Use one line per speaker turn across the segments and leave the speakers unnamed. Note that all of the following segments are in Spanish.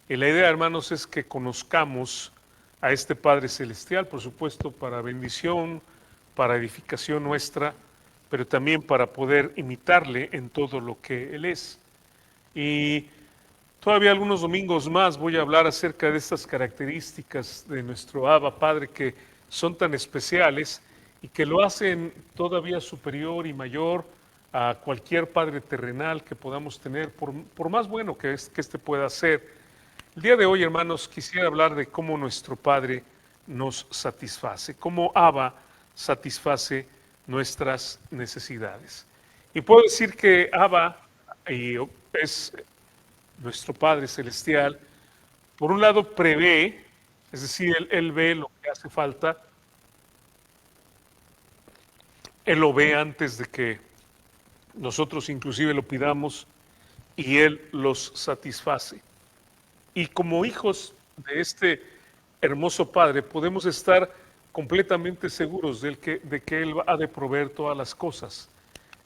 Y la idea, hermanos, es que conozcamos a este Padre Celestial, por supuesto, para bendición, para edificación nuestra, pero también para poder imitarle en todo lo que Él es. Y todavía algunos domingos más voy a hablar acerca de estas características de nuestro Abba Padre que son tan especiales y que lo hacen todavía superior y mayor a cualquier padre terrenal que podamos tener, por más bueno que este pueda ser. El día de hoy, hermanos, quisiera hablar de cómo nuestro Padre nos satisface, cómo Abba satisface nuestras necesidades. Y puedo decir que Abba es nuestro Padre Celestial, por un lado prevé, es decir, él ve lo que hace falta, Él lo ve antes de que nosotros inclusive lo pidamos y Él los satisface. Y como hijos de este hermoso Padre podemos estar completamente seguros de que Él ha de proveer todas las cosas.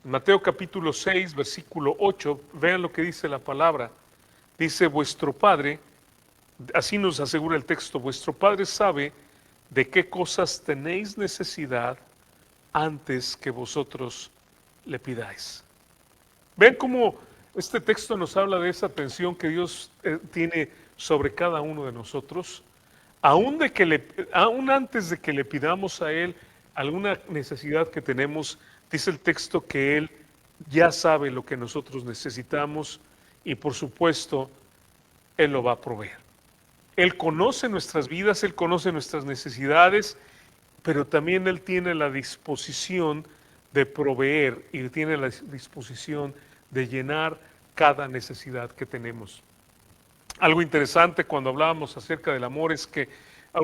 En Mateo capítulo 6, versículo 8, vean lo que dice la palabra. Dice, vuestro Padre, así nos asegura el texto, vuestro Padre sabe de qué cosas tenéis necesidad antes que vosotros le pidáis. Ven cómo este texto nos habla de esa atención que Dios tiene sobre cada uno de nosotros, aún antes de que le pidamos a Él alguna necesidad que tenemos, dice el texto que Él ya sabe lo que nosotros necesitamos y por supuesto Él lo va a proveer. Él conoce nuestras vidas, Él conoce nuestras necesidades, pero también Él tiene la disposición de proveer y tiene la disposición de llenar cada necesidad que tenemos. Algo interesante cuando hablábamos acerca del amor es que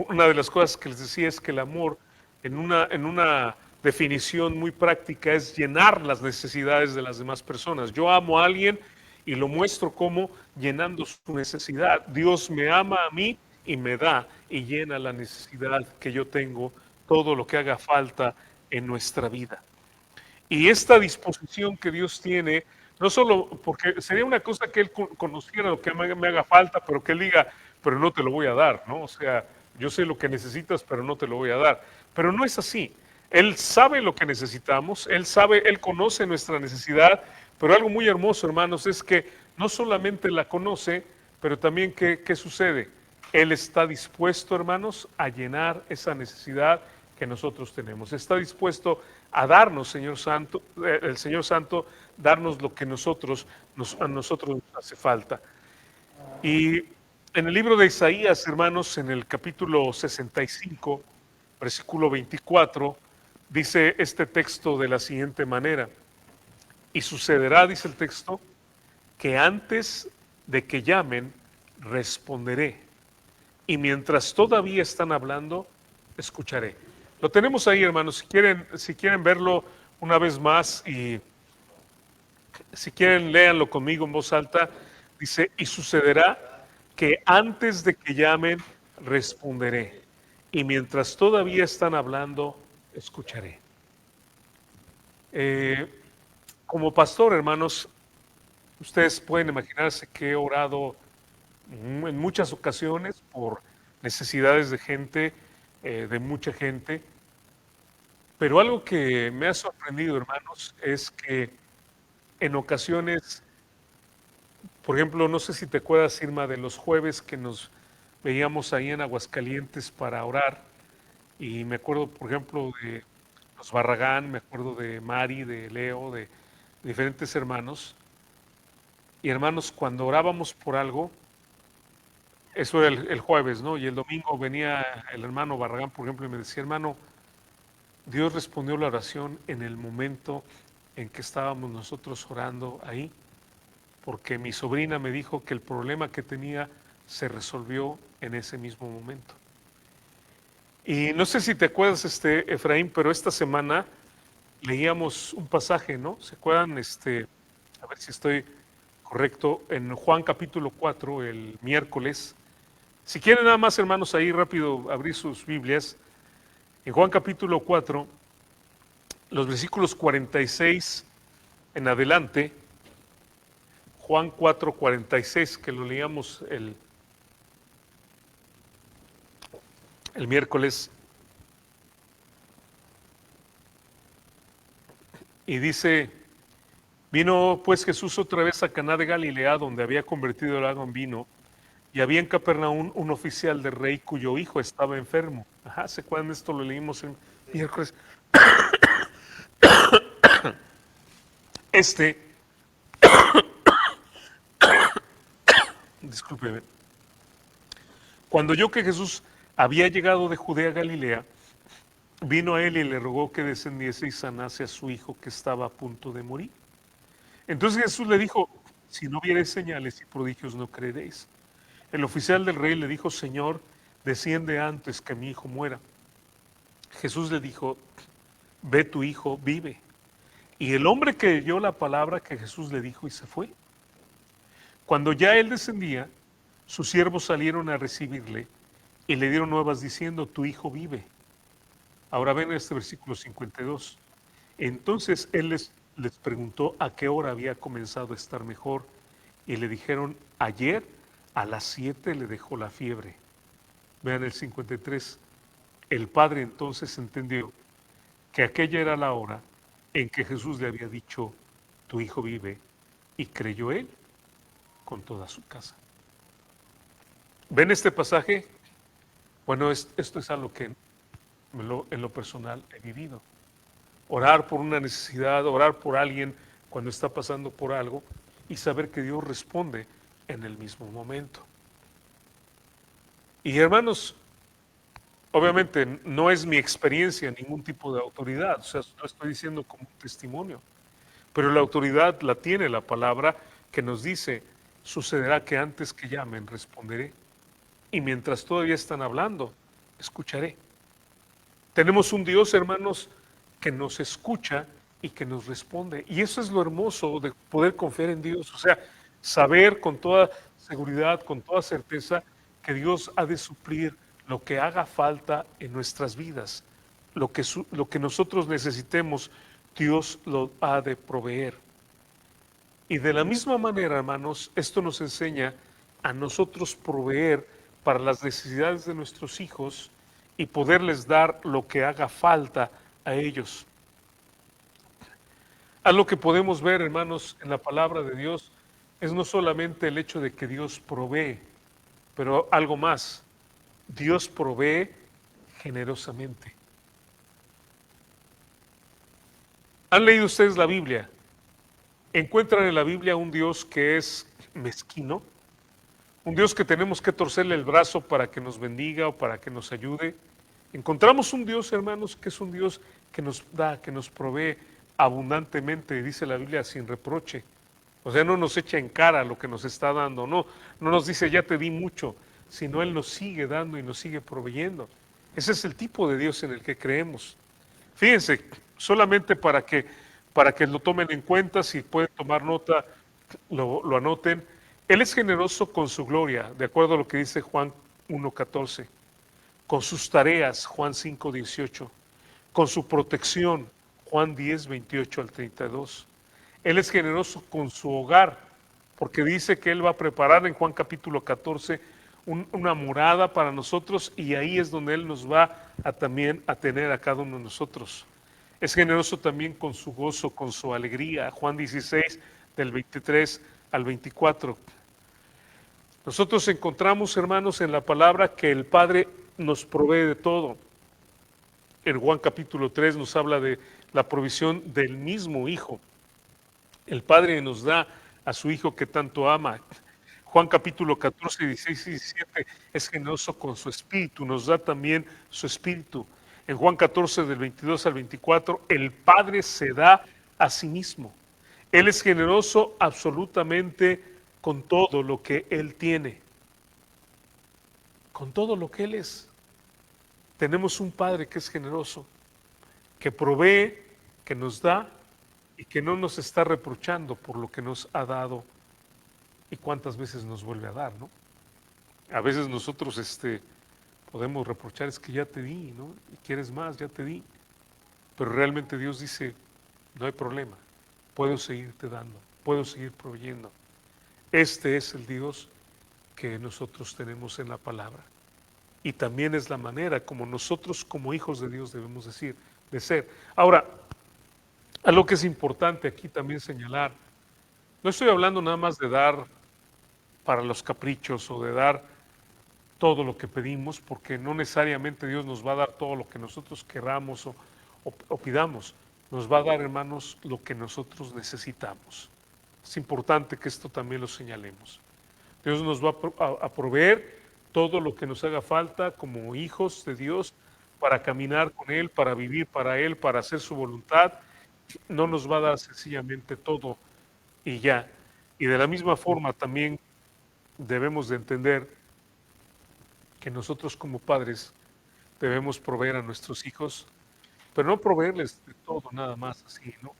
una de las cosas que les decía es que el amor en una definición muy práctica es llenar las necesidades de las demás personas. Yo amo a alguien y lo muestro como llenando su necesidad. Dios me ama a mí y me da y llena la necesidad que yo tengo, todo lo que haga falta en nuestra vida. Y esta disposición que Dios tiene, no solo porque sería una cosa que Él conociera lo que me haga falta, pero que Él diga, pero no te lo voy a dar, ¿no? O sea, yo sé lo que necesitas, pero no te lo voy a dar. Pero no es así. Él sabe lo que necesitamos, Él sabe, Él conoce nuestra necesidad, pero algo muy hermoso, hermanos, es que no solamente la conoce, pero también ¿qué sucede? Él está dispuesto, hermanos, a llenar esa necesidad que nosotros tenemos. Está dispuesto a darnos, Señor Santo, el Señor Santo, darnos lo que a nosotros nos hace falta. Y en el libro de Isaías, hermanos, en el capítulo 65, versículo 24, dice este texto de la siguiente manera. Y sucederá, dice el texto, que antes de que llamen, responderé. Y mientras todavía están hablando, escucharé. Lo tenemos ahí, hermanos. Si quieren verlo una vez más y si quieren, léanlo conmigo en voz alta. Dice, y sucederá que antes de que llamen, responderé. Y mientras todavía están hablando, escucharé. Eh, Como pastor, hermanos, ustedes pueden imaginarse que he orado en muchas ocasiones por necesidades de gente, de mucha gente. Pero algo que me ha sorprendido, hermanos, es que en ocasiones, por ejemplo, no sé si te acuerdas, Irma, de los jueves que nos veíamos ahí en Aguascalientes para orar, y me acuerdo, por ejemplo, de los Barragán, me acuerdo de Mari, de Leo, de diferentes hermanos, y hermanos, cuando orábamos por algo, eso era el jueves, ¿no? Y el domingo venía el hermano Barragán, por ejemplo, y me decía, hermano, Dios respondió la oración en el momento en que estábamos nosotros orando ahí, porque mi sobrina me dijo que el problema que tenía se resolvió en ese mismo momento. Y no sé si te acuerdas, Efraín, pero esta semana leíamos un pasaje, ¿no? ¿Se acuerdan? A ver si estoy correcto, en Juan capítulo 4, el miércoles. Si quieren nada más, hermanos, ahí rápido abrir sus Biblias. En Juan capítulo 4, los versículos 46 en adelante, Juan 4:46, que lo leíamos el miércoles, y dice, vino pues Jesús otra vez a Caná de Galilea, donde había convertido el agua en vino, y había en Capernaum un oficial de rey cuyo hijo estaba enfermo. Ajá, ¿se acuerdan de esto? Lo leímos el miércoles. Este, discúlpeme, cuando oyó que Jesús había llegado de Judea a Galilea, vino a él y le rogó que descendiese y sanase a su hijo que estaba a punto de morir. Entonces Jesús le dijo, si no viereis señales y prodigios no creeréis. El oficial del rey le dijo, Señor, desciende antes que mi hijo muera. Jesús le dijo, ve, tu hijo vive. Y el hombre creyó la palabra que Jesús le dijo y se fue. Cuando ya él descendía, sus siervos salieron a recibirle y le dieron nuevas diciendo, tu hijo vive. Ahora ven este versículo 52. Entonces él les preguntó a qué hora había comenzado a estar mejor y le dijeron, ayer a las 7 le dejó la fiebre. Vean el 53. El padre entonces entendió que aquella era la hora en que Jesús le había dicho, tu hijo vive, y creyó él con toda su casa. ¿Ven este pasaje? Bueno, esto es algo que en lo personal he vivido. Orar por una necesidad, orar por alguien cuando está pasando por algo y saber que Dios responde en el mismo momento. Y hermanos, obviamente no es mi experiencia ningún tipo de autoridad, o sea, lo estoy diciendo como un testimonio, pero la autoridad la tiene la palabra que nos dice, sucederá que antes que llamen responderé, y mientras todavía están hablando, escucharé. Tenemos un Dios, hermanos, que nos escucha y que nos responde. Y eso es lo hermoso de poder confiar en Dios. O sea, saber con toda seguridad, con toda certeza, que Dios ha de suplir lo que haga falta en nuestras vidas. Lo que nosotros necesitemos, Dios lo ha de proveer. Y de la misma manera, hermanos, esto nos enseña a nosotros proveer para las necesidades de nuestros hijos y poderles dar lo que haga falta a ellos. Algo que podemos ver, hermanos, en la palabra de Dios es no solamente el hecho de que Dios provee, pero algo más. Dios provee generosamente. ¿Han leído ustedes la Biblia? ¿Encuentran en la Biblia un Dios que es mezquino? Un Dios que tenemos que torcerle el brazo para que nos bendiga o para que nos ayude. Encontramos un Dios, hermanos, que es un Dios que nos da, que nos provee abundantemente, dice la Biblia, sin reproche. O sea, no nos echa en cara lo que nos está dando, no nos dice ya te di mucho, sino Él nos sigue dando y nos sigue proveyendo. Ese es el tipo de Dios en el que creemos. Fíjense, solamente para que lo tomen en cuenta, si pueden tomar nota, lo anoten. Él es generoso con su gloria, de acuerdo a lo que dice Juan 1:14, con sus tareas, Juan 5:18, con su protección, Juan 10:28 al 32. Él es generoso con su hogar, porque dice que Él va a preparar en Juan capítulo 14 una morada para nosotros y ahí es donde Él nos va a también a tener a cada uno de nosotros. Es generoso también con su gozo, con su alegría, Juan 16 del 23 al 24. Nosotros encontramos, hermanos, en la palabra que el Padre nos provee de todo. En Juan capítulo 3 nos habla de la provisión del mismo Hijo. El Padre nos da a su Hijo que tanto ama. Juan capítulo 14, 16 y 17 es generoso con su Espíritu, nos da también su Espíritu. En Juan 14 del 22 al 24, el Padre se da a sí mismo. Él es generoso absolutamente con todo lo que Él tiene, con todo lo que Él es. Tenemos un Padre que es generoso, que provee, que nos da y que no nos está reprochando por lo que nos ha dado y cuántas veces nos vuelve a dar, ¿no? A veces nosotros podemos reprochar, es que ya te di, ¿no? Y quieres más, ya te di. Pero realmente Dios dice, no hay problema, puedo seguirte dando, puedo seguir proveyendo. Este es el Dios que nosotros tenemos en la palabra. y también es la manera como nosotros como hijos de Dios debemos decir, de ser. Ahora, algo que es importante aquí también señalar, no estoy hablando nada más de dar para los caprichos o de dar todo lo que pedimos, porque no necesariamente Dios nos va a dar todo lo que nosotros queramos o pidamos. Nos va a dar, hermanos, lo que nosotros necesitamos. Es importante que esto también lo señalemos. Dios nos va a proveer todo lo que nos haga falta como hijos de Dios para caminar con Él, para vivir para Él, para hacer su voluntad. No nos va a dar sencillamente todo y ya. Y de la misma forma también debemos de entender que nosotros como padres debemos proveer a nuestros hijos, pero no proveerles de todo nada más así, ¿no?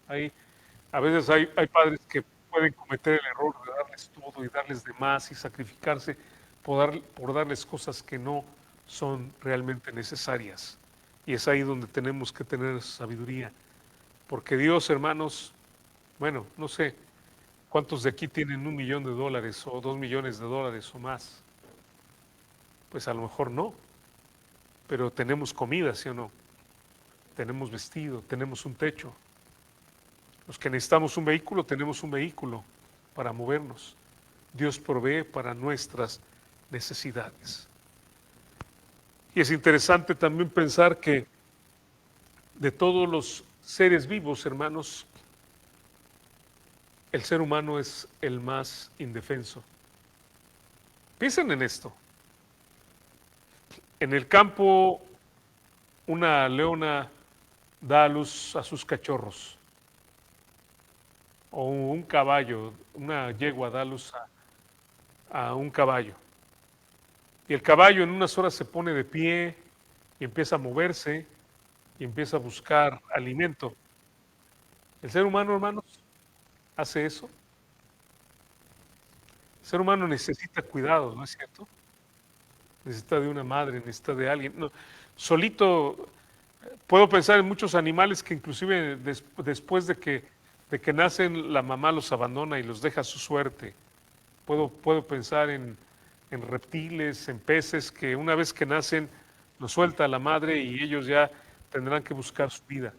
A veces hay padres que pueden cometer el error de darles todo y darles de más y sacrificarse por darles cosas que no son realmente necesarias. Y es ahí donde tenemos que tener sabiduría. Porque Dios, hermanos, bueno, no sé cuántos de aquí tienen $1 millón o $2 millones o más. Pues a lo mejor no, pero tenemos comida, ¿sí o no? Tenemos vestido, tenemos un techo. Los que necesitamos un vehículo, tenemos un vehículo para movernos. Dios provee para nuestras necesidades. Y es interesante también pensar que de todos los seres vivos, hermanos, el ser humano es el más indefenso. Piensen en esto. En el campo, una leona da a luz a sus cachorros, o un caballo, una yegua da a luz a un caballo. Y el caballo en unas horas se pone de pie y empieza a moverse y empieza a buscar alimento. El ser humano, hermanos, hace eso. El ser humano necesita cuidado, ¿no es cierto? Necesita de una madre, necesita de alguien. No, solito puedo pensar en muchos animales que inclusive después de que nacen, la mamá los abandona y los deja a su suerte. Puedo pensar en reptiles, en peces que una vez que nacen los suelta a la madre y ellos ya tendrán que buscar su vida.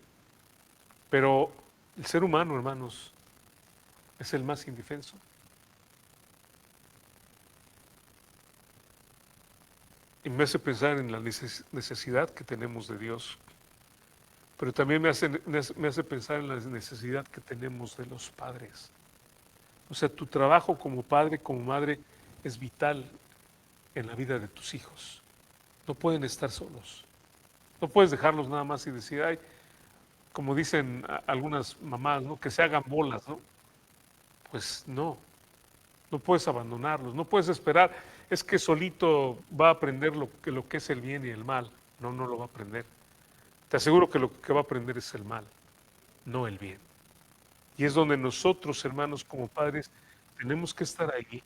Pero el ser humano, hermanos, es el más indefenso. Y me hace pensar en la necesidad que tenemos de Dios, pero también me hace pensar en la necesidad que tenemos de los padres. O sea, tu trabajo como padre, como madre, es vital en la vida de tus hijos. No pueden estar solos. No puedes dejarlos nada más y decir, ay, como dicen algunas mamás, ¿no? Que se hagan bolas, ¿no? Pues no, no puedes abandonarlos, no puedes esperar, es que solito va a aprender lo que es el bien y el mal. No, no lo va a aprender. Te aseguro que lo que va a aprender es el mal, no el bien. Y es donde nosotros, hermanos, como padres, tenemos que estar ahí,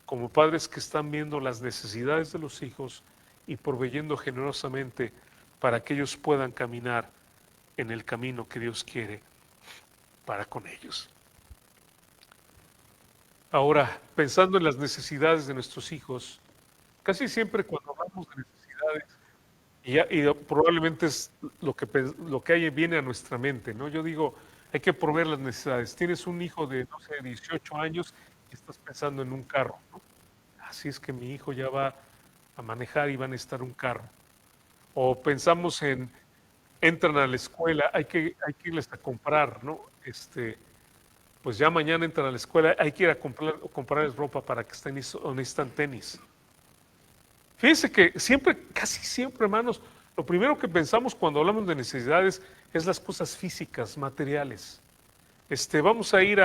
como padres que están viendo las necesidades de los hijos y proveyendo generosamente para que ellos puedan caminar en el camino que Dios quiere para con ellos. Ahora, pensando en las necesidades de nuestros hijos, casi siempre cuando hablamos de necesidades, y probablemente es lo que viene a nuestra mente, ¿no? Yo digo, hay que proveer las necesidades. Tienes un hijo de, no sé, 18 años y estás pensando en un carro, ¿no? Así es que mi hijo ya va a manejar y va a necesitar un carro. O pensamos entran a la escuela, hay que irles a comprar, ¿no? Pues ya mañana entran a la escuela, hay que ir a comprarles ropa para que estén o necesitan tenis. Fíjense que siempre, casi siempre, hermanos, lo primero que pensamos cuando hablamos de necesidades es las cosas físicas, materiales. Vamos a ir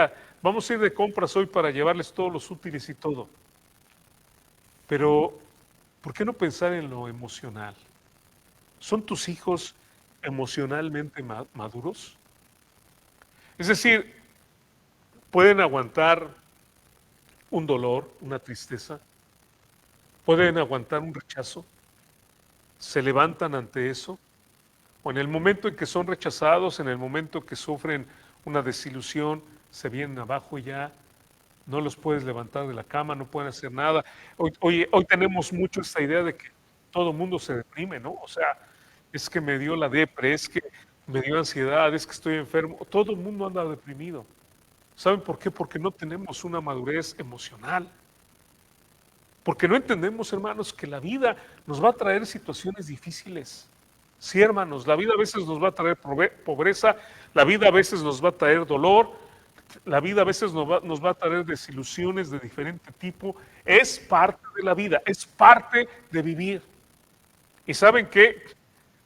de compras hoy para llevarles todos los útiles y todo. Pero, ¿por qué no pensar en lo emocional? ¿Son tus hijos emocionalmente maduros? Es decir, pueden aguantar un dolor, una tristeza, pueden aguantar un rechazo, se levantan ante eso, o en el momento en que son rechazados, en el momento que sufren una desilusión, se vienen abajo y ya no los puedes levantar de la cama, no pueden hacer nada. Hoy tenemos mucho esta idea de que todo el mundo se deprime, ¿no? O sea, es que me dio la depre, es que me dio ansiedad, es que estoy enfermo. Todo el mundo anda deprimido. ¿Saben por qué? Porque no tenemos una madurez emocional. Porque no entendemos, hermanos, que la vida nos va a traer situaciones difíciles. Sí, hermanos, la vida a veces nos va a traer pobreza, la vida a veces nos va a traer dolor, la vida a veces nos va a traer desilusiones de diferente tipo. Es parte de la vida, es parte de vivir. Y saben qué,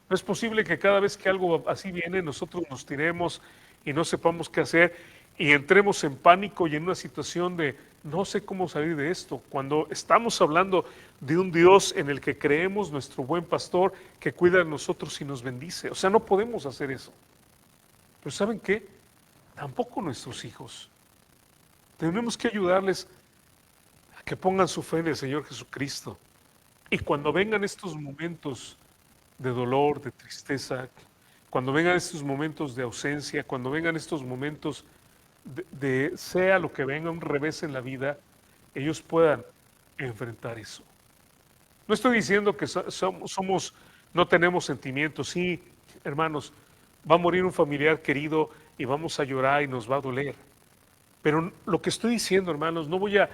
no es posible que cada vez que algo así viene, nosotros nos tiremos y no sepamos qué hacer y entremos en pánico y en una situación de no sé cómo salir de esto. Cuando estamos hablando de un Dios en el que creemos, nuestro buen pastor, que cuida de nosotros y nos bendice. O sea, no podemos hacer eso. Pero ¿saben qué? Tampoco nuestros hijos. Tenemos que ayudarles a que pongan su fe en el Señor Jesucristo. Y cuando vengan estos momentos de dolor, de tristeza, cuando vengan estos momentos de ausencia, cuando vengan estos momentos sea lo que venga, un revés en la vida, ellos puedan enfrentar eso. No estoy diciendo que no tenemos sentimientos, sí, hermanos, va a morir un familiar querido y vamos a llorar y nos va a doler. Pero lo que estoy diciendo, hermanos, no voy a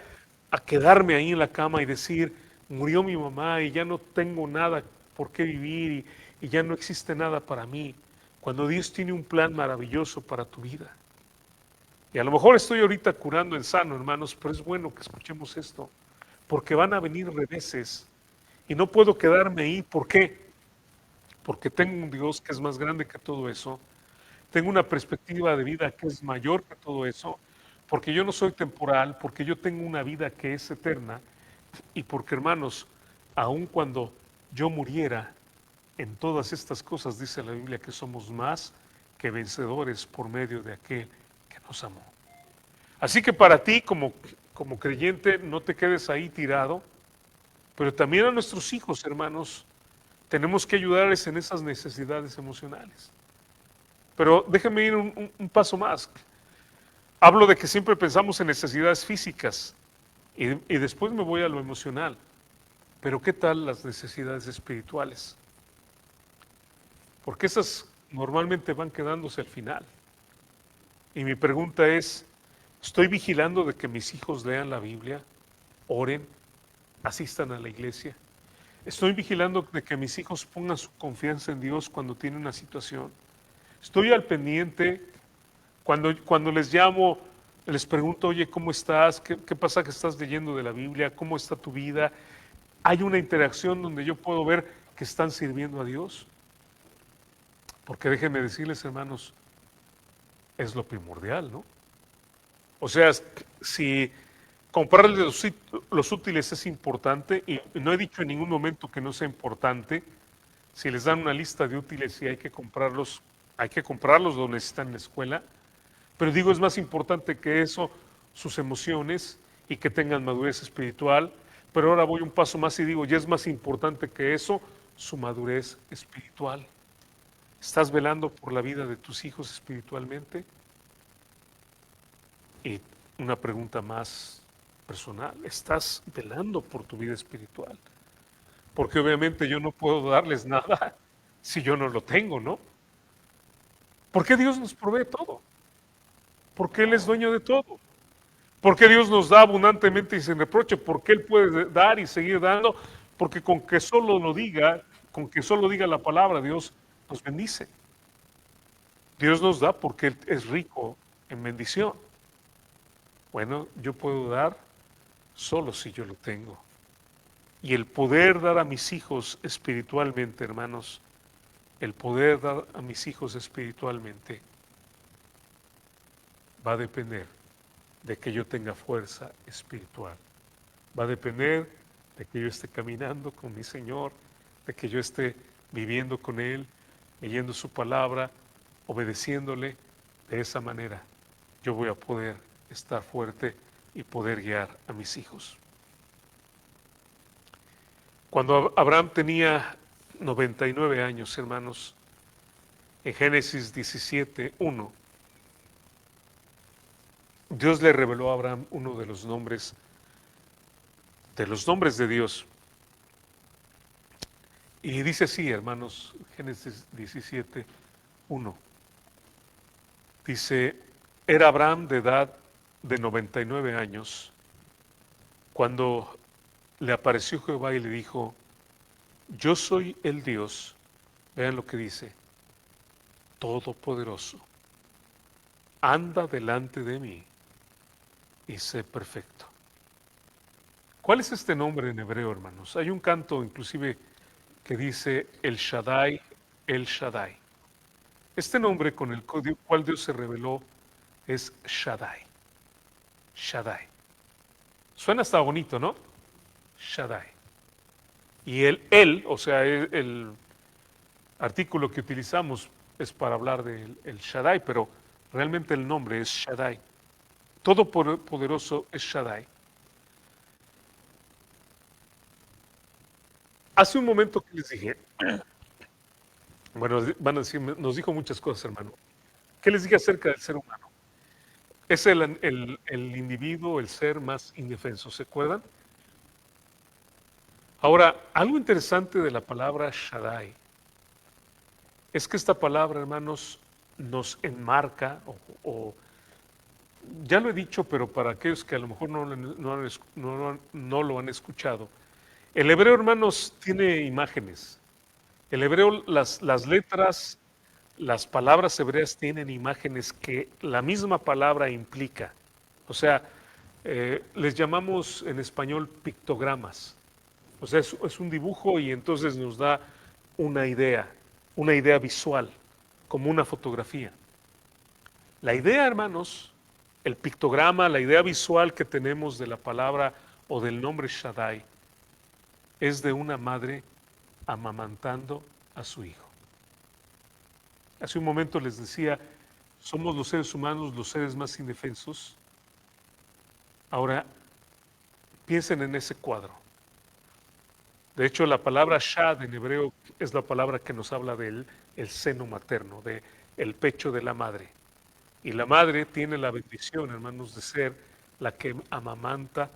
quedarme ahí en la cama y decir, murió mi mamá y ya no tengo nada por qué vivir y ya no existe nada para mí, cuando Dios tiene un plan maravilloso para tu vida. Y a lo mejor estoy ahorita curando en sano, hermanos, pero es bueno que escuchemos esto, porque van a venir reveses y no puedo quedarme ahí. ¿Por qué? Porque tengo un Dios que es más grande que todo eso, tengo una perspectiva de vida que es mayor que todo eso, porque yo no soy temporal, porque yo tengo una vida que es eterna y porque, hermanos, aun cuando yo muriera, en todas estas cosas dice la Biblia que somos más que vencedores por medio de aquel que nos amó. Así que para ti como creyente no te quedes ahí tirado, pero también a nuestros hijos, hermanos, tenemos que ayudarles en esas necesidades emocionales. Pero déjenme ir un paso más. Hablo de que siempre pensamos en necesidades físicas y después me voy a lo emocional. Pero ¿qué tal las necesidades espirituales? Porque esas normalmente van quedándose al final. Y mi pregunta es, ¿estoy vigilando de que mis hijos lean la Biblia, oren, asistan a la iglesia? ¿Estoy vigilando de que mis hijos pongan su confianza en Dios cuando tienen una situación? ¿Estoy al pendiente cuando les llamo, les pregunto, oye, ¿cómo estás? ¿Qué pasa que estás leyendo de la Biblia? ¿Cómo está tu vida? ¿Hay una interacción donde yo puedo ver que están sirviendo a Dios? Porque déjenme decirles, hermanos, es lo primordial, ¿no? O sea, si comprarles los útiles es importante, y no he dicho en ningún momento que no sea importante, si les dan una lista de útiles y hay que comprarlos, lo necesitan en la escuela, pero digo, es más importante que eso, sus emociones y que tengan madurez espiritual, pero ahora voy un paso más y digo, ya es más importante que eso, su madurez espiritual. ¿Estás velando por la vida de tus hijos espiritualmente? Y una pregunta más personal, ¿estás velando por tu vida espiritual? Porque obviamente yo no puedo darles nada si yo no lo tengo, ¿no? ¿Por qué Dios nos provee todo? Porque Él es dueño de todo. ¿Por qué Dios nos da abundantemente y sin reproche? Porque Él puede dar y seguir dando, porque con que solo diga la palabra, Dios nos bendice. Dios nos da porque Él es rico en bendición. Bueno, yo puedo dar solo si yo lo tengo. Y el poder dar a mis hijos espiritualmente, hermanos, el poder dar a mis hijos espiritualmente va a depender de que yo tenga fuerza espiritual. Va a depender de que yo esté caminando con mi Señor, de que yo esté viviendo con Él, leyendo su palabra, obedeciéndole. De esa manera yo voy a poder estar fuerte y poder guiar a mis hijos. Cuando Abraham tenía 99 años, hermanos, en Génesis 17:1, Dios le reveló a Abraham uno de los nombres de Dios. Y dice así, hermanos, Génesis 17:1. Dice, era Abraham de edad de 99 años cuando le apareció Jehová y le dijo, yo soy el Dios, vean lo que dice, todopoderoso, anda delante de mí y sé perfecto. ¿Cuál es este nombre en hebreo, hermanos? Hay un canto inclusive que dice el Shaddai, el Shaddai. Este nombre con el cual Dios se reveló es Shaddai. Shaddai. Suena hasta bonito, ¿no? Shaddai. Y el, o sea, el artículo que utilizamos es para hablar del el Shaddai, pero realmente el nombre es Shaddai. Todopoderoso es Shaddai. Hace un momento que les dije, bueno, van a decir, nos dijo muchas cosas, hermano. ¿Qué les dije acerca del ser humano? Es el individuo, el ser más indefenso, ¿se acuerdan? Ahora, algo interesante de la palabra Shaddai es que esta palabra, hermanos, nos enmarca, o ya lo he dicho, pero para aquellos que a lo mejor no lo han escuchado, el hebreo, hermanos, tiene imágenes. El hebreo, las letras, las palabras hebreas tienen imágenes que la misma palabra implica. O sea, les llamamos en español pictogramas. O sea, es un dibujo y entonces nos da una idea visual, como una fotografía. La idea, hermanos, el pictograma, la idea visual que tenemos de la palabra o del nombre Shaddai, es de una madre amamantando a su hijo. Hace un momento les decía, somos los seres humanos los seres más indefensos. Ahora, piensen en ese cuadro. De hecho, la palabra Shad en hebreo es la palabra que nos habla del el seno materno, de el pecho de la madre. Y la madre tiene la bendición, hermanos, de ser la que amamanta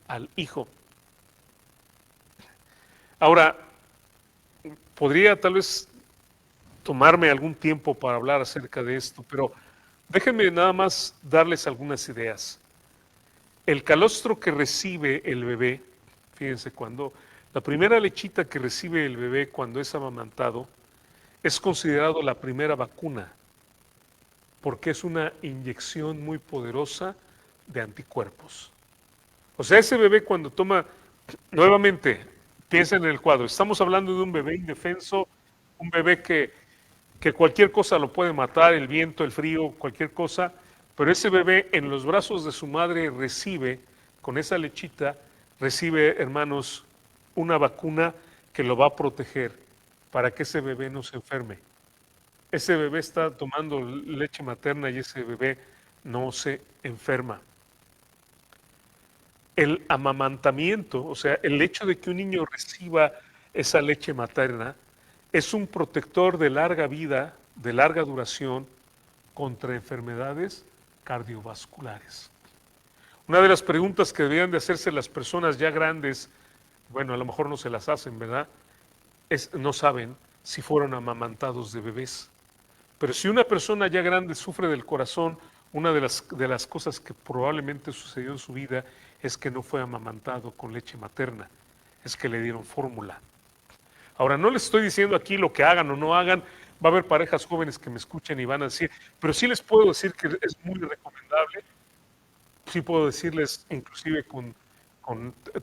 al hijo. Ahora, podría tal vez tomarme algún tiempo para hablar acerca de esto, pero déjenme nada más darles algunas ideas. El calostro que recibe el bebé, fíjense, cuando la primera lechita que recibe el bebé cuando es amamantado es considerado la primera vacuna, porque es una inyección muy poderosa de anticuerpos. O sea, ese bebé cuando toma, nuevamente, piensen en el cuadro, estamos hablando de un bebé indefenso, un bebé que cualquier cosa lo puede matar, el viento, el frío, cualquier cosa, pero ese bebé en los brazos de su madre recibe, con esa lechita, recibe, hermanos, una vacuna que lo va a proteger para que ese bebé no se enferme. Ese bebé está tomando leche materna y ese bebé no se enferma. El amamantamiento, o sea, el hecho de que un niño reciba esa leche materna, es un protector de larga vida, de larga duración, contra enfermedades cardiovasculares. Una de las preguntas que deberían de hacerse las personas ya grandes, bueno, a lo mejor no se las hacen, ¿verdad? No saben si fueron amamantados de bebés. Pero si una persona ya grande sufre del corazón, una de las cosas que probablemente sucedió en su vida es que no fue amamantado con leche materna, es que le dieron fórmula. Ahora, no les estoy diciendo aquí lo que hagan o no hagan, va a haber parejas jóvenes que me escuchen y van a decir, pero sí les puedo decir que es muy recomendable, sí puedo decirles inclusive con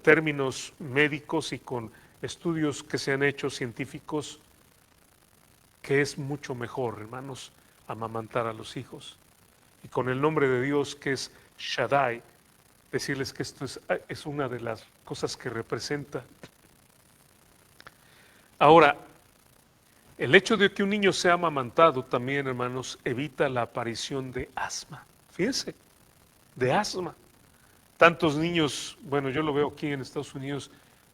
términos médicos y con estudios que se han hecho científicos, que es mucho mejor, hermanos, amamantar a los hijos. Y con el nombre de Dios que es Shaddai, decirles que esto es una de las cosas que representa. Ahora, el hecho de que un niño sea amamantado también, hermanos, evita la aparición de asma. Fíjense, de asma. Tantos niños, bueno, yo lo veo aquí en Estados Unidos,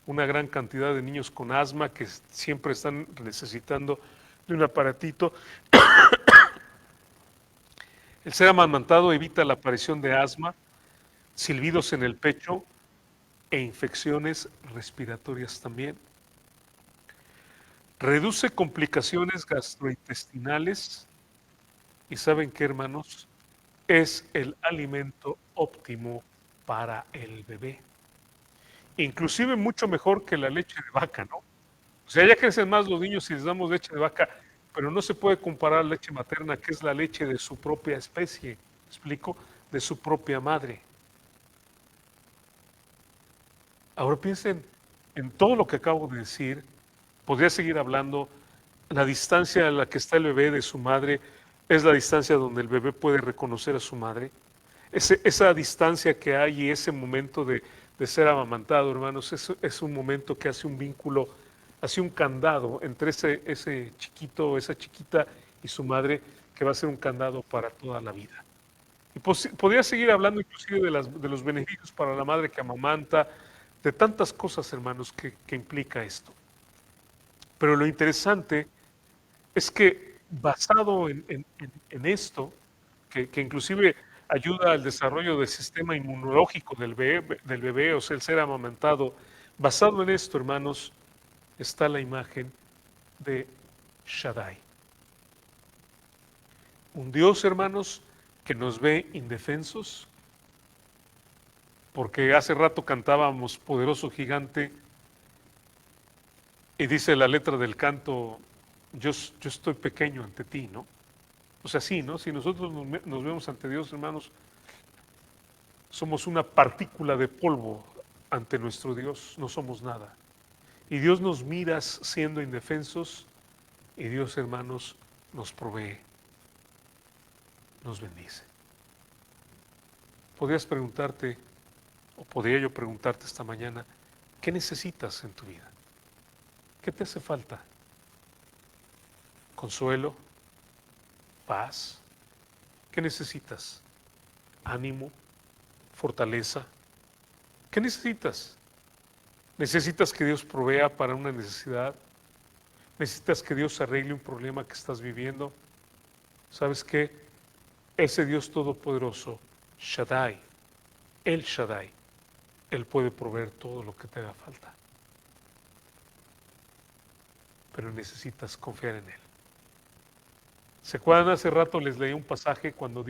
una gran cantidad de niños con asma que siempre están necesitando de un aparatito. El ser amamantado evita la aparición de asma, silbidos en el pecho e infecciones respiratorias también. reduce complicaciones gastrointestinales y ¿saben qué, hermanos? Es el alimento óptimo para el bebé. Inclusive mucho mejor que la leche de vaca, ¿no? O sea, ya crecen más los niños si les damos leche de vaca, pero no se puede comparar la leche materna, que es la leche de su propia especie, ¿me explico? De su propia madre. Ahora piensen en todo lo que acabo de decir. Podría seguir hablando. La distancia a la que está el bebé de su madre es la distancia donde el bebé puede reconocer a su madre. Esa distancia que hay y ese momento de ser amamantado, hermanos, es un momento que hace un vínculo, hace un candado entre ese chiquito, esa chiquita y su madre, que va a ser un candado para toda la vida. Y podría seguir hablando inclusive de los beneficios para la madre que amamanta, de tantas cosas, hermanos, que implica esto. Pero lo interesante es que basado en esto, que inclusive ayuda al desarrollo del sistema inmunológico del bebé, o sea, el ser amamantado, basado en esto, hermanos, está la imagen de Shaddai. Un Dios, hermanos, que nos ve indefensos, porque hace rato cantábamos Poderoso Gigante y dice la letra del canto, yo estoy pequeño ante ti, ¿no? O sea, sí, ¿no? Si nosotros nos vemos ante Dios, hermanos, somos una partícula de polvo ante nuestro Dios, no somos nada. Y Dios nos mira siendo indefensos y Dios, hermanos, nos provee, nos bendice. Podrías preguntarte, o podría yo preguntarte esta mañana, ¿qué necesitas en tu vida? ¿Qué te hace falta? ¿Consuelo? ¿Paz? ¿Qué necesitas? ¿Ánimo? ¿Fortaleza? ¿Qué necesitas? ¿Necesitas que Dios provea para una necesidad? ¿Necesitas que Dios arregle un problema que estás viviendo? ¿Sabes qué? Ese Dios todopoderoso, Shaddai, el Shaddai, Él puede proveer todo lo que te haga falta. Pero necesitas confiar en Él. ¿Se acuerdan? Hace rato les leí un pasaje cuando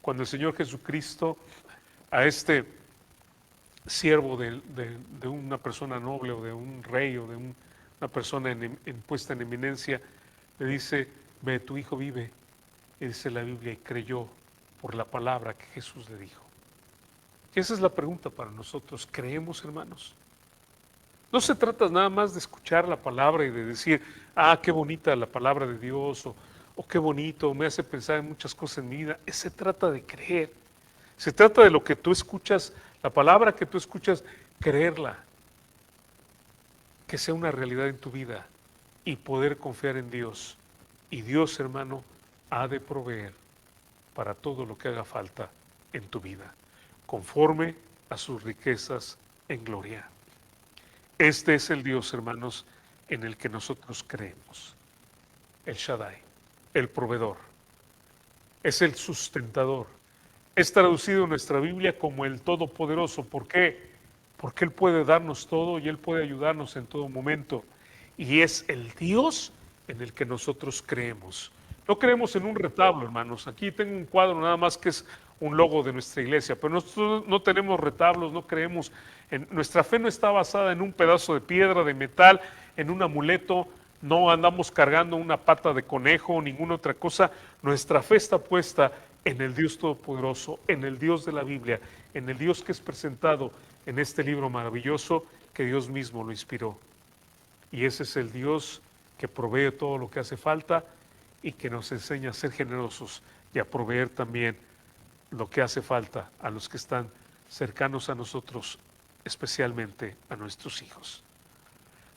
cuando el Señor Jesucristo a este siervo de una persona noble o de un rey o de una persona puesta en eminencia, le dice, ve, tu hijo vive. Y dice la Biblia, y creyó por la palabra que Jesús le dijo. Y esa es la pregunta para nosotros. ¿Creemos, hermanos? No se trata nada más de escuchar la palabra y de decir, ah, qué bonita la palabra de Dios, o qué bonito, me hace pensar en muchas cosas en mi vida. Se trata de creer. Se trata de lo que tú escuchas, la palabra que tú escuchas, creerla, que sea una realidad en tu vida y poder confiar en Dios. Y Dios, hermano, ha de proveer para todo lo que haga falta en tu vida, conforme a sus riquezas en gloria. Este es el Dios, hermanos, en el que nosotros creemos. El Shaddai, el proveedor, es el sustentador. Es traducido en nuestra Biblia como el Todopoderoso. ¿Por qué? Porque Él puede darnos todo y Él puede ayudarnos en todo momento. Y es el Dios en el que nosotros creemos. No creemos en un retablo, hermanos. Aquí tengo un cuadro nada más que es un logo de nuestra iglesia, pero nosotros no tenemos retablos, no creemos nuestra fe no está basada en un pedazo de piedra, de metal, en un amuleto, no andamos cargando una pata de conejo o ninguna otra cosa. Nuestra fe está puesta en el Dios Todopoderoso, en el Dios de la Biblia, en el Dios que es presentado en este libro maravilloso que Dios mismo lo inspiró. Y ese es el Dios que provee todo lo que hace falta y que nos enseña a ser generosos y a proveer también lo que hace falta a los que están cercanos a nosotros, especialmente a nuestros hijos.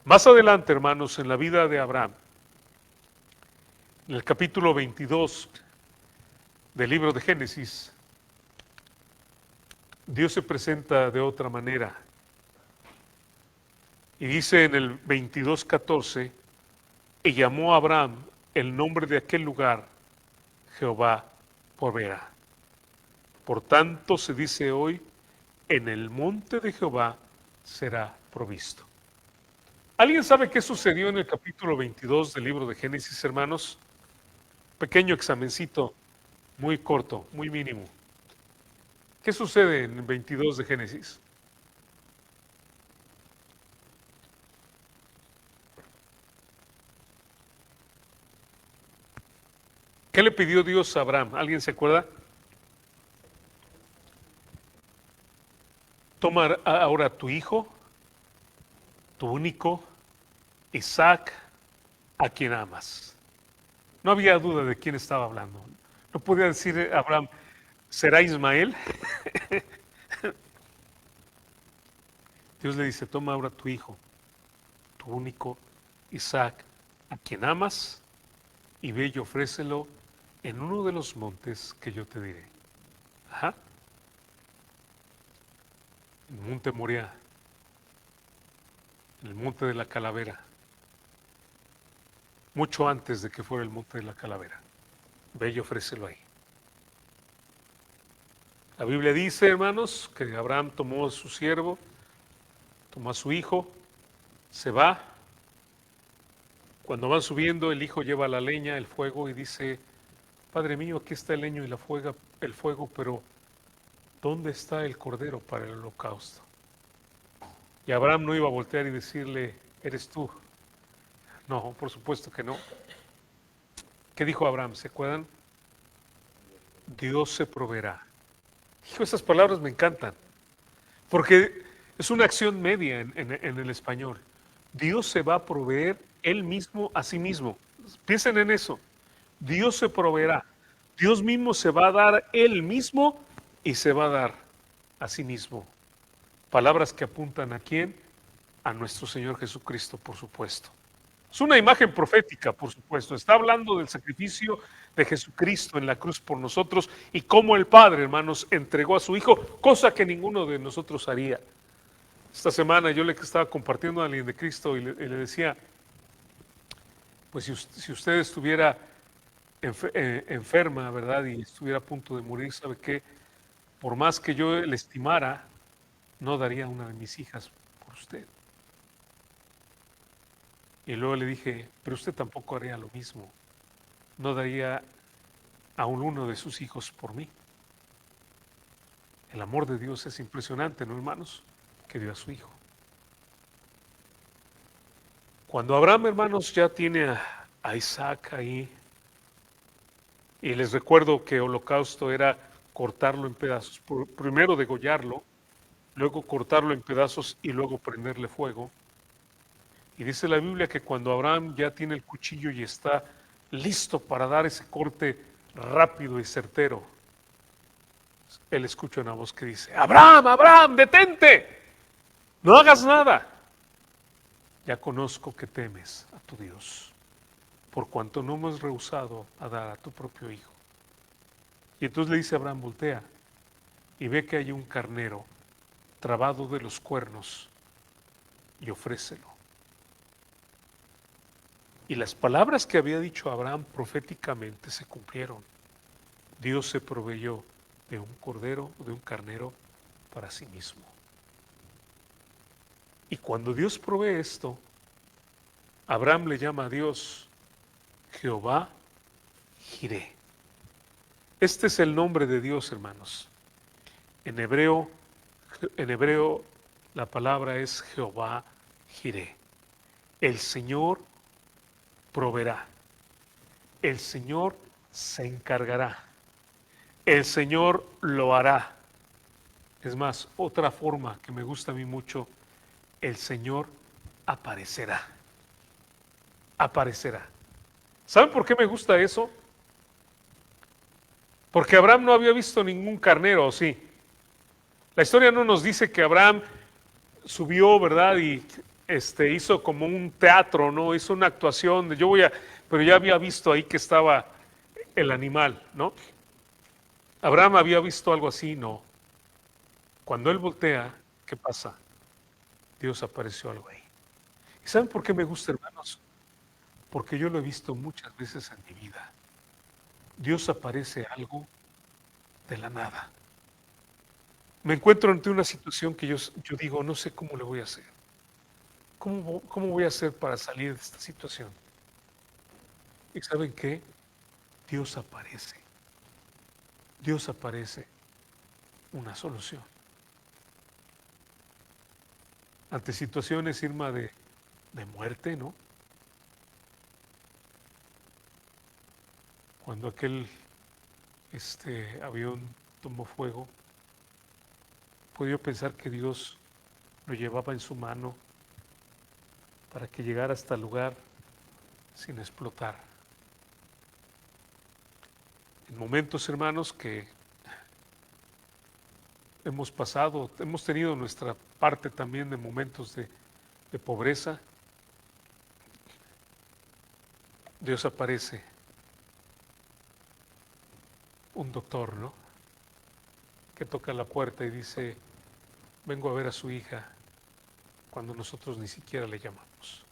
Más adelante, hermanos, en la vida de Abraham, en el capítulo 22 del libro de Génesis, Dios se presenta de otra manera. Y dice en el 22:14, y llamó a Abraham el nombre de aquel lugar, Jehová proveerá. Por tanto se dice hoy, en el monte de Jehová será provisto. ¿Alguien sabe qué sucedió en el capítulo 22 del libro de Génesis, hermanos? Pequeño examencito, muy corto, muy mínimo. ¿Qué sucede en el 22 de Génesis? ¿Qué le pidió Dios a Abraham? ¿Alguien se acuerda? Toma ahora tu hijo, tu único, Isaac, a quien amas. No había duda de quién estaba hablando. No podía decir Abraham, ¿será Ismael? Dios le dice, toma ahora tu hijo, tu único, Isaac, a quien amas, y ve y ofrécelo en uno de los montes que yo te diré. Ajá. En el monte Moriah, en el monte de la calavera, mucho antes de que fuera el monte de la calavera. Ve y ofrécelo ahí. La Biblia dice, hermanos, que Abraham tomó a su siervo, tomó a su hijo, se va. Cuando van subiendo, el hijo lleva la leña, el fuego, y dice, Padre mío, aquí está el leño y el fuego, pero ¿dónde está el cordero para el holocausto? Y Abraham no iba a voltear y decirle, eres tú. No, por supuesto que no. ¿Qué dijo Abraham? ¿Se acuerdan? Dios se proveerá. Hijo, esas palabras me encantan, porque es una acción media en el español. Dios se va a proveer Él mismo a sí mismo. Piensen en eso. Dios se proveerá. Dios mismo se va a dar Él mismo y se va a dar a sí mismo. Palabras que apuntan ¿a quién? A nuestro Señor Jesucristo, por supuesto. Es una imagen profética, por supuesto. Está hablando del sacrificio de Jesucristo en la cruz por nosotros y cómo el Padre, hermanos, entregó a su Hijo, cosa que ninguno de nosotros haría. Esta semana yo le estaba compartiendo a alguien de Cristo y le decía, pues si usted estuviera enferma, ¿verdad? Y estuviera a punto de morir, ¿sabe qué? Por más que yo le estimara, no daría una de mis hijas por usted. Y luego le dije, pero usted tampoco haría lo mismo. No daría a uno de sus hijos por mí. El amor de Dios es impresionante, ¿no, hermanos? Que dio a su hijo. Cuando Abraham, hermanos, ya tiene a Isaac ahí, y les recuerdo que holocausto era cortarlo en pedazos, primero degollarlo, luego cortarlo en pedazos y luego prenderle fuego. Y dice la Biblia que cuando Abraham ya tiene el cuchillo y está listo para dar ese corte rápido y certero, él escucha una voz que dice, Abraham, Abraham, detente, no hagas nada. Ya conozco que temes a tu Dios, por cuanto no me has rehusado a dar a tu propio hijo. Y entonces le dice a Abraham, voltea y ve que hay un carnero trabado de los cuernos y ofrécelo. Y las palabras que había dicho Abraham proféticamente se cumplieron. Dios se proveyó de un cordero, de un carnero para sí mismo. Y cuando Dios provee esto, Abraham le llama a Dios Jehová Jireh. Este es el nombre de Dios, hermanos. En hebreo la palabra es Jehová Jireh. El Señor proveerá. El Señor se encargará. El Señor lo hará. Es más, otra forma que me gusta a mí mucho, el Señor aparecerá. Aparecerá. ¿Saben por qué me gusta eso? Porque Abraham no había visto ningún carnero, ¿o sí? La historia no nos dice que Abraham subió, ¿verdad? Y hizo como un teatro, ¿no? Hizo una actuación, pero ya había visto ahí que estaba el animal, ¿no? Abraham había visto algo así, no. Cuando él voltea, ¿qué pasa? Dios apareció algo ahí. ¿Y saben por qué me gusta, hermanos? Porque yo lo he visto muchas veces en mi vida. Dios aparece algo de la nada. Me encuentro ante una situación que yo digo, no sé cómo le voy a hacer. ¿Cómo voy a hacer para salir de esta situación? ¿Y saben qué? Dios aparece. Dios aparece una solución. Ante situaciones, Irma, de muerte, ¿no? Cuando aquel avión tomó fuego, pude yo pensar que Dios lo llevaba en su mano para que llegara hasta el lugar sin explotar. En momentos, hermanos, que hemos pasado, hemos tenido nuestra parte también de momentos de pobreza, Dios aparece, un doctor, ¿no? Que toca la puerta y dice, vengo a ver a su hija, cuando nosotros ni siquiera le llamamos.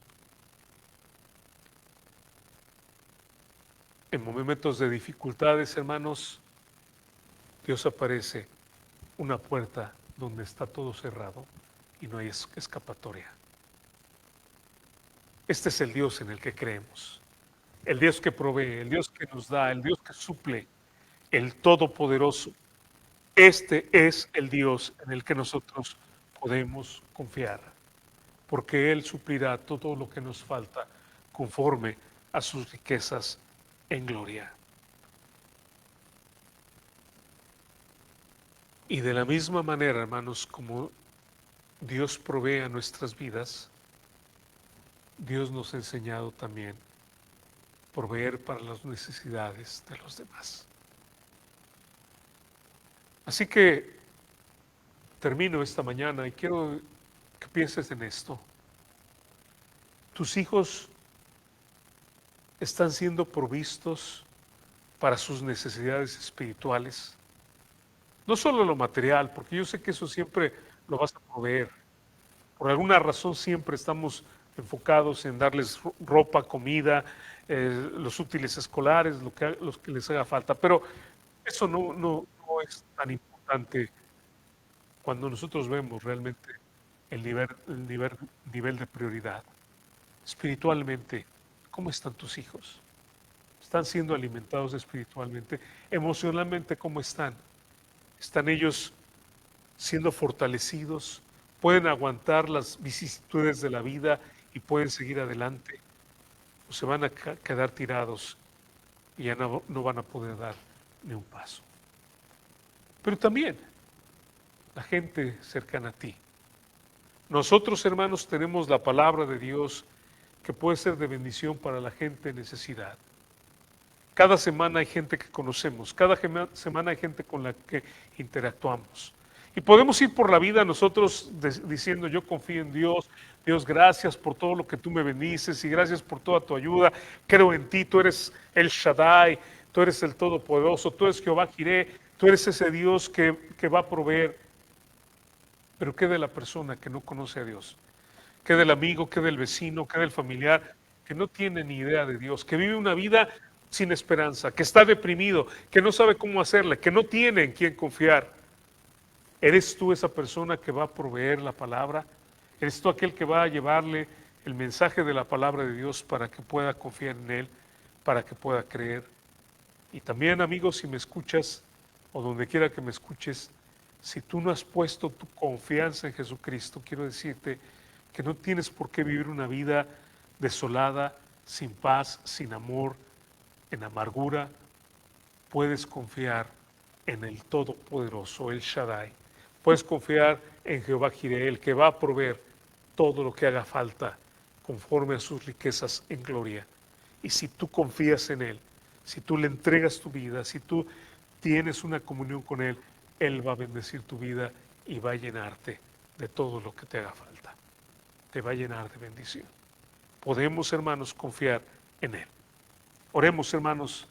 En momentos de dificultades, hermanos, Dios aparece una puerta donde está todo cerrado y no hay escapatoria. Este es el Dios en el que creemos, el Dios que provee, el Dios que nos da, el Dios que suple, el Todopoderoso. Este es el Dios en el que nosotros podemos confiar, porque Él suplirá todo lo que nos falta conforme a sus riquezas en gloria. Y de la misma manera, hermanos, como Dios provee a nuestras vidas, Dios nos ha enseñado también proveer para las necesidades de los demás. Así que termino esta mañana y quiero que pienses en esto. Tus hijos están siendo provistos para sus necesidades espirituales. No solo lo material, porque yo sé que eso siempre lo vas a proveer. Por alguna razón siempre estamos enfocados en darles ropa, comida, los útiles escolares, los que les haga falta. Pero eso no es tan importante cuando nosotros vemos realmente el nivel de prioridad. Espiritualmente, ¿cómo están tus hijos? ¿Están siendo alimentados espiritualmente? Emocionalmente, ¿cómo están? ¿Están ellos siendo fortalecidos? ¿Pueden aguantar las vicisitudes de la vida y pueden seguir adelante? ¿O se van a quedar tirados y ya no van a poder dar ni un paso? Pero también la gente cercana a ti. Nosotros, hermanos, tenemos la palabra de Dios que puede ser de bendición para la gente en necesidad. Cada semana hay gente que conocemos, cada semana hay gente con la que interactuamos. Y podemos ir por la vida nosotros diciendo, yo confío en Dios, Dios, gracias por todo lo que tú me bendices y gracias por toda tu ayuda. Creo en ti, tú eres el Shaddai, tú eres el Todopoderoso, tú eres Jehová Jireh, tú eres ese Dios que va a proveer. Pero ¿qué de la persona que no conoce a Dios? ¿Qué del amigo, qué del vecino, qué del familiar que no tiene ni idea de Dios, que vive una vida sin esperanza, que está deprimido, que no sabe cómo hacerle, que no tiene en quién confiar? ¿Eres tú esa persona que va a proveer la palabra? ¿Eres tú aquel que va a llevarle el mensaje de la palabra de Dios para que pueda confiar en Él, para que pueda creer? Y también, amigos, si me escuchas o donde quiera que me escuches, si tú no has puesto tu confianza en Jesucristo, quiero decirte que no tienes por qué vivir una vida desolada, sin paz, sin amor, en amargura. Puedes confiar en el Todopoderoso, el Shaddai. Puedes confiar en Jehová Jireh, el que va a proveer todo lo que haga falta conforme a sus riquezas en gloria. Y si tú confías en Él, si tú le entregas tu vida, si tú tienes una comunión con Él, Él va a bendecir tu vida y va a llenarte de todo lo que te haga falta. Te va a llenar de bendición. Podemos, hermanos, confiar en Él. Oremos, hermanos,